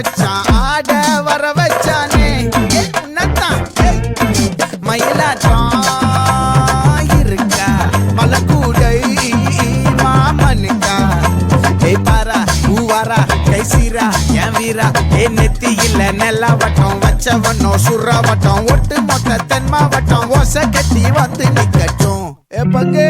மச்சான் ஆட வர வச்சானே உன்னத்தான் மயிலாட்டம் இருக்கா மலக்கூடை மாமனுக்கா பாரா பூவாரா கைசீரா என் வீரா நெத்தி இல்ல நெல்லா வட்டம் வச்சவனோ சுறா வட்டம் ஒட்டு மொத்த தென் மாவட்டம் ஓசை கட்டி வந்து நிக்கட்டும் பங்கே